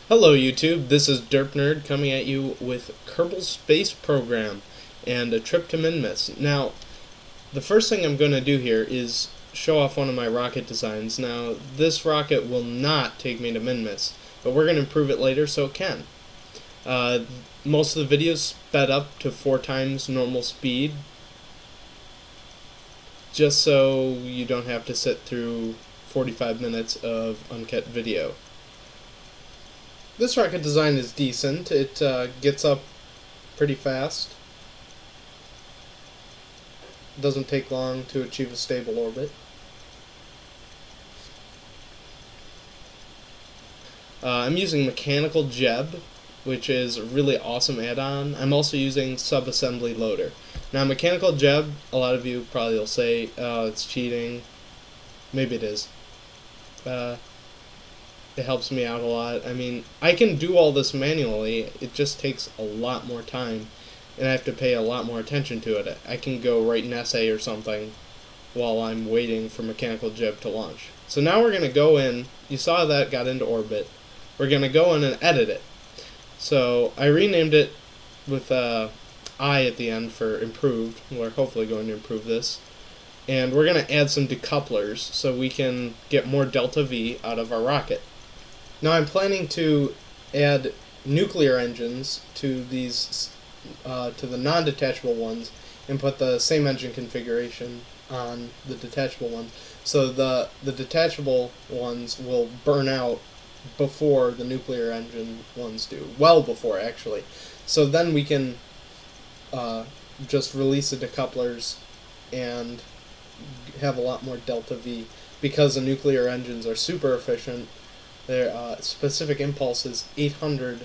Hello YouTube, this is Derp Nerd coming at you with Kerbal Space Program and a trip to Minmus. Now, the first thing I'm going to do here is show off one of my rocket designs. Now, this rocket will not take me to Minmus, but we're going to improve it later so it can. Most of the videos sped up to 4 times normal speed, just so you don't have to sit through 45 minutes of uncut video. This rocket design is decent. It gets up pretty fast. Doesn't take long to achieve a stable orbit. I'm using mechanical Jeb, which is a really awesome add-on. I'm also using sub-assembly loader. Now, mechanical Jeb, a lot of you probably will say, oh, it's cheating. Maybe it is. It helps me out a lot. I mean, I can do all this manually. It just takes a lot more time, and I have to pay a lot more attention to it. I can go write an essay or something while I'm waiting for mechanical Jeb to launch. So now we're going to go in. You saw that got into orbit. We're going to go in and edit it. So I renamed it with I at the end for improved. We're hopefully going to improve this. And we're going to add some decouplers so we can get more delta V out of our rocket. Now I'm planning to add nuclear engines to these, to the non-detachable ones, and put the same engine configuration on the detachable ones. So the detachable ones will burn out before the nuclear engine ones do. Well before, actually. So then we can just release the decouplers and have a lot more delta V, because the nuclear engines are super efficient. Their specific impulse is 800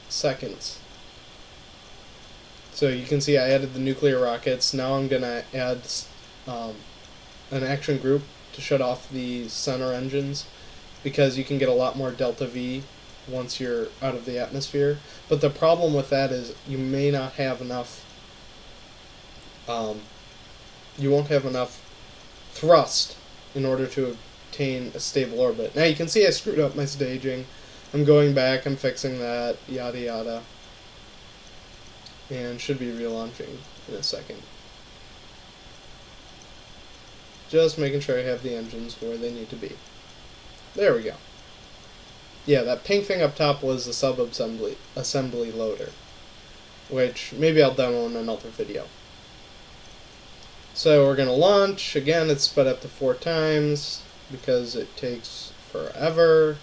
seconds. So you can see I added the nuclear rockets. Now I'm going to add an action group to shut off the center engines, because you can get a lot more delta V once you're out of the atmosphere. But the problem with that is you may not have enough, you won't have enough thrust in order to obtain a stable orbit. Now you can see I screwed up my staging. I'm going back, I'm fixing that, yada yada. And should be relaunching in a second. Just making sure I have the engines where they need to be. There we go. Yeah, that pink thing up top was the sub-assembly loader, which maybe I'll demo in another video. So we're going to launch. Again, it's sped up to 4 times because it takes forever.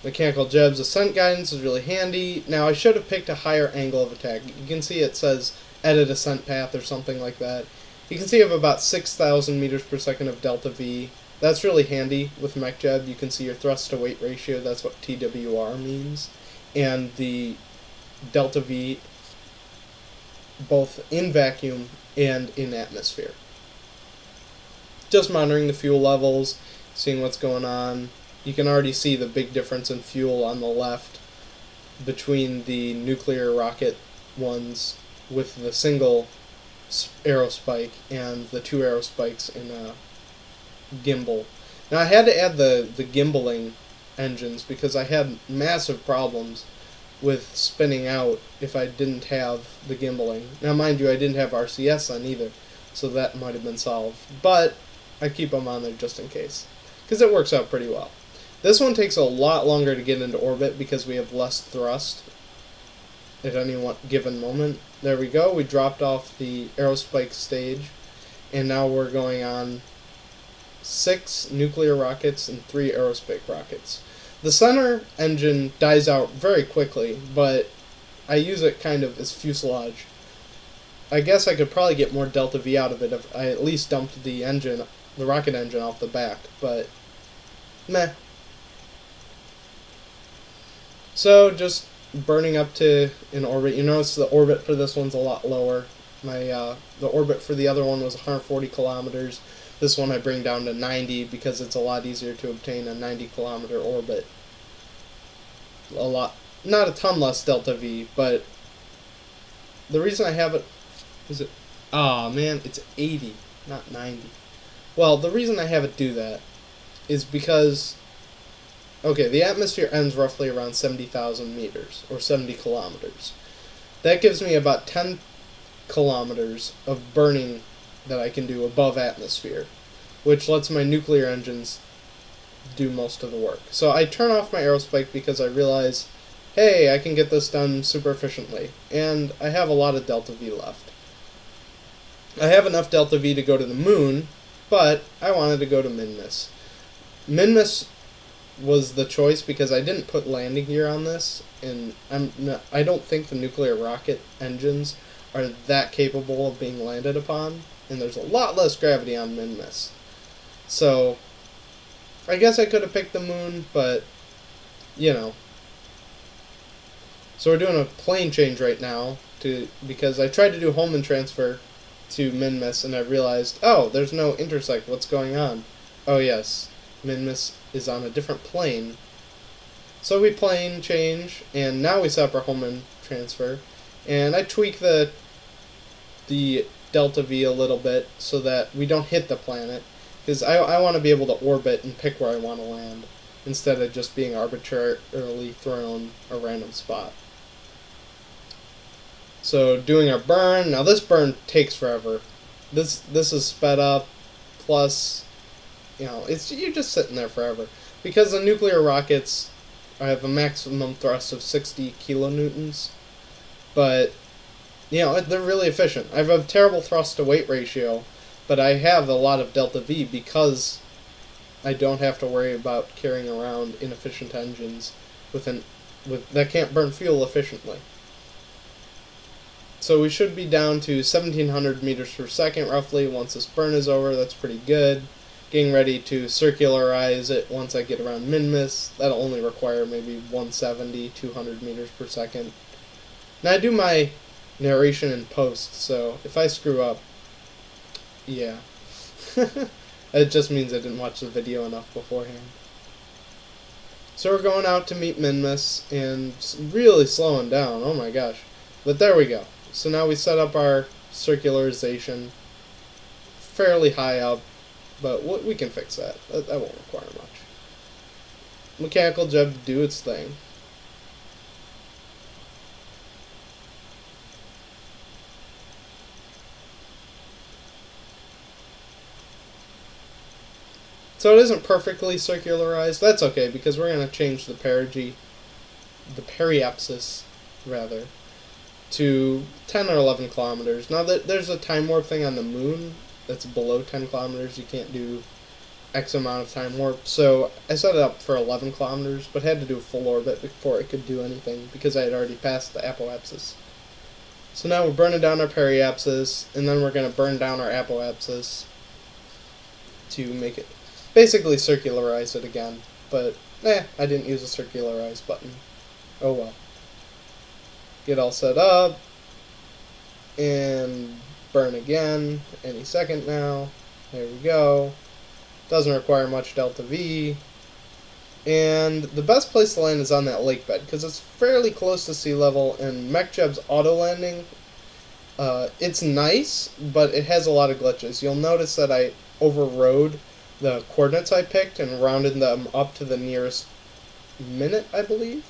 Mechanical Jeb's ascent guidance is really handy. Now I should have picked a higher angle of attack. You can see it says edit ascent path or something like that. You can see I have about 6,000 meters per second of delta V. That's really handy with Mech Jeb. You can see your thrust to weight ratio. That's what TWR means. And the delta V both in vacuum and in atmosphere. Just monitoring the fuel levels, seeing what's going on. You can already see the big difference in fuel on the left between the nuclear rocket ones with the single arrow spike and the 2 arrow spikes in a gimbal. Now I had to add the gimbaling engines because I had massive problems with spinning out if I didn't have the gimbaling. Now mind you, I didn't have RCS on either, so that might have been solved. But I keep them on there just in case, because it works out pretty well. This one takes a lot longer to get into orbit because we have less thrust at any one given moment. There we go, we dropped off the aerospike stage, and now we're going on 6 nuclear rockets and 3 aerospike rockets. The center engine dies out very quickly, but I use it kind of as fuselage. I guess I could probably get more delta V out of it if I at least dumped the engine, the rocket engine, off the back, but meh. So just burning up to an orbit. You notice the orbit for this one's a lot lower. The orbit for the other one was 140 kilometers. This one I bring down to 90 because it's a lot easier to obtain a 90 kilometer orbit. Not a ton less delta V, but the reason I have it is it's 80, not 90. Well, the reason I have it do that is because Okay, the atmosphere ends roughly around 70,000 meters, or 70 kilometers. That gives me about 10 kilometers of burning that I can do above atmosphere, which lets my nuclear engines do most of the work. So I turn off my aerospike because I realize, hey, I can get this done super efficiently, and I have a lot of delta V left. I have enough delta V to go to the moon, but I wanted to go to Minmus. Minmus was the choice because I didn't put landing gear on this, and I don't think the nuclear rocket engines are that capable of being landed upon, and there's a lot less gravity on Minmus. So I guess I could have picked the moon, but you know. So we're doing a plane change right now because I tried to do Holman transfer to Minmus and I realized, oh, there's no intersect. What's going on? Oh yes, Minmus is on a different plane. So we plane change, and now we set up our Holman transfer, and I tweak the delta V a little bit so that we don't hit the planet, because I want to be able to orbit and pick where I want to land instead of just being arbitrarily thrown a random spot. So doing our burn, now this burn takes forever. This is sped up, plus, you're just sitting there forever. Because the nuclear rockets have a maximum thrust of 60 kilonewtons, but, they're really efficient. I have a terrible thrust to weight ratio, but I have a lot of delta V because I don't have to worry about carrying around inefficient engines that can't burn fuel efficiently. So we should be down to 1700 meters per second roughly once this burn is over. That's pretty good. Getting ready to circularize it once I get around Minmus. That'll only require maybe 170, 200 meters per second. Now I do my narration in post, so if I screw up, yeah. It just means I didn't watch the video enough beforehand. So we're going out to meet Minmus and really slowing down. Oh my gosh. But there we go. So now we set up our circularization fairly high up, but we can fix that. That won't require much. Mechanical jet do its thing. So it isn't perfectly circularized. That's okay because we're going to change the periapsis, rather, to 10 or 11 kilometers. Now, there's a time warp thing on the moon that's below 10 kilometers. You can't do X amount of time warp. So I set it up for 11 kilometers, but had to do a full orbit before it could do anything because I had already passed the apoapsis. So now we're burning down our periapsis, and then we're going to burn down our apoapsis to make it basically circularize it again. But, I didn't use a circularize button. Oh well. Get all set up, and burn again any second now. There we go. Doesn't require much delta V. And the best place to land is on that lake bed because it's fairly close to sea level, and MechJeb's auto landing, it's nice, but it has a lot of glitches. You'll notice that I overrode the coordinates I picked and rounded them up to the nearest minute, I believe,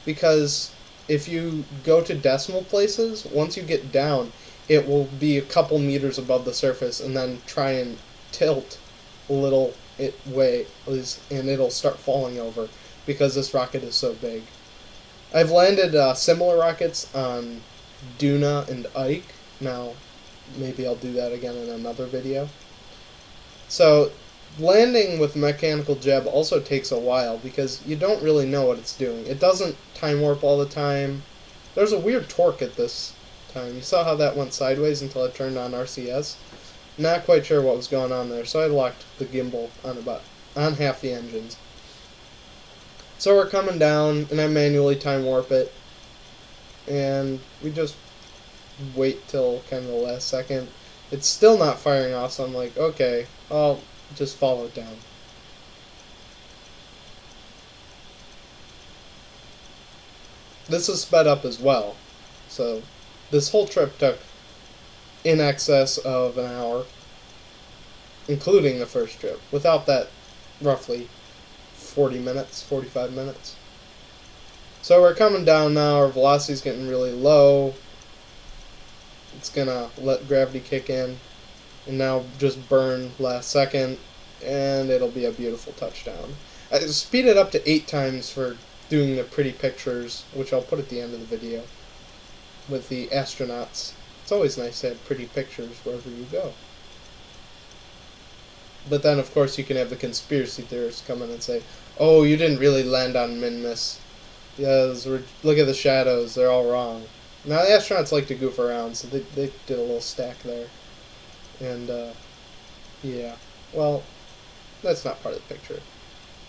because if you go to decimal places, once you get down, it will be a couple meters above the surface and then try and tilt a little way, and it'll start falling over because this rocket is so big. I've landed similar rockets on Duna and Ike. Now, maybe I'll do that again in another video. So, landing with mechanical jeb also takes a while because you don't really know what it's doing. It doesn't time warp all the time. There's a weird torque at this time. You saw how that went sideways until I turned on RCS. Not quite sure what was going on there, so I locked the gimbal on half the engines. So we're coming down, and I manually time warp it, and we just wait till kind of the last second. It's still not firing off, so I'm like, okay, I'll just follow it down. This is sped up as well, so this whole trip took in excess of an hour, including the first trip. Without that, roughly 40 minutes, 45 minutes. So we're coming down now, our velocity's getting really low. It's gonna let gravity kick in, and now just burn last second, and it'll be a beautiful touchdown. I speed it up to 8 times for doing the pretty pictures, which I'll put at the end of the video, with the astronauts. It's always nice to have pretty pictures wherever you go. But then, of course, you can have the conspiracy theorists come in and say, oh, you didn't really land on Minmus. Yes, look at the shadows, they're all wrong. Now, the astronauts like to goof around, so they did a little stack there. And, yeah. Well, that's not part of the picture.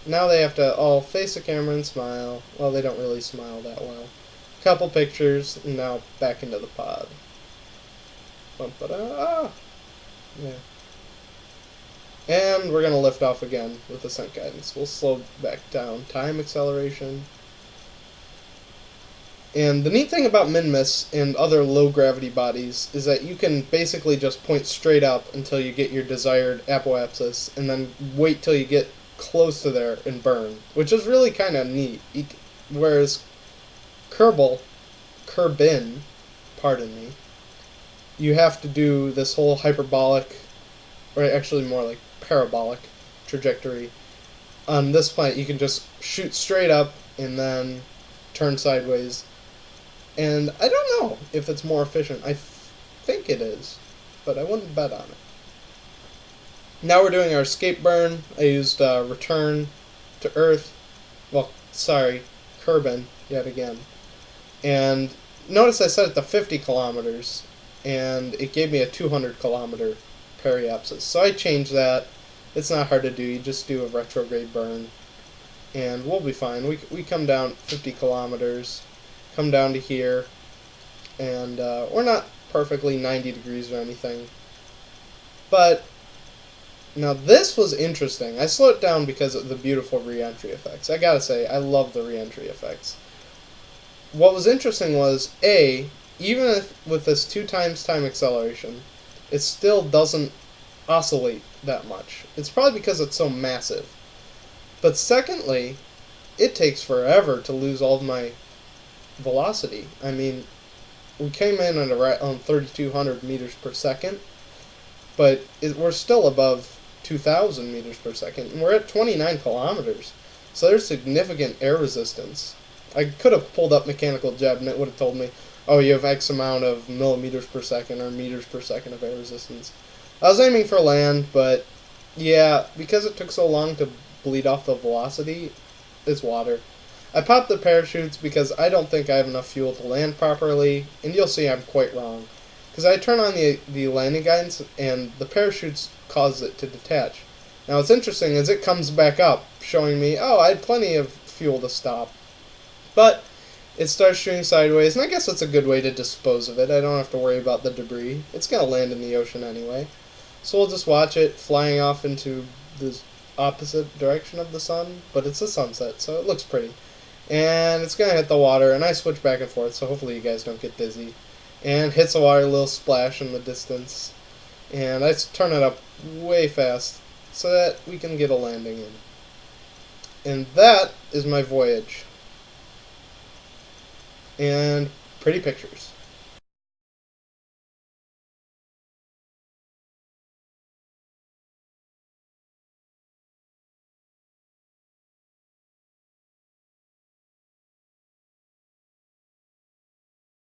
Now they have to all face the camera and smile. Well, they don't really smile that well. Couple pictures, and now back into the pod. Bum-ba-da. Yeah. And we're going to lift off again with ascent guidance. We'll slow back down. Time acceleration. And the neat thing about Minmus and other low-gravity bodies is that you can basically just point straight up until you get your desired apoapsis, and then wait till you get close to there and burn, which is really kind of neat. Whereas kerbin, pardon me, you have to do this whole hyperbolic, or actually more like parabolic trajectory. On this planet, you can just shoot straight up and then turn sideways. And I don't know if it's more efficient. I think it is, but I wouldn't bet on it. Now we're doing our escape burn. I used return to Earth. Well, sorry, kerbin yet again. And notice I set it to 50 kilometers, and it gave me a 200 kilometer periapsis. So I changed that. It's not hard to do. You just do a retrograde burn, and we'll be fine. We come down 50 kilometers. Come down to here, and we're not perfectly 90 degrees or anything, but now this was interesting. I slowed it down because of the beautiful re-entry effects. I gotta say, I love the re-entry effects. What was interesting was, even with this 2 times time acceleration, it still doesn't oscillate that much. It's probably because it's so massive. But secondly, it takes forever to lose all of my velocity. I mean, we came in at around 3,200 meters per second, but we're still above 2,000 meters per second, and we're at 29 kilometers, so there's significant air resistance. I could have pulled up mechanical jet, and it would have told me, oh, you have X amount of millimeters per second or meters per second of air resistance. I was aiming for land, but yeah, because it took so long to bleed off the velocity, it's water. I popped the parachutes because I don't think I have enough fuel to land properly, and you'll see I'm quite wrong. Because I turn on the landing guidance, and the parachutes cause it to detach. Now what's interesting is it comes back up, showing me, oh, I had plenty of fuel to stop. But it starts shooting sideways, and I guess that's a good way to dispose of it. I don't have to worry about the debris. It's going to land in the ocean anyway. So we'll just watch it flying off into the opposite direction of the sun, but it's a sunset, so it looks pretty. And it's going to hit the water, and I switch back and forth, so hopefully you guys don't get dizzy. And hits the water, a little splash in the distance. And I turn it up way fast so that we can get a landing in. And that is my voyage. And pretty pictures.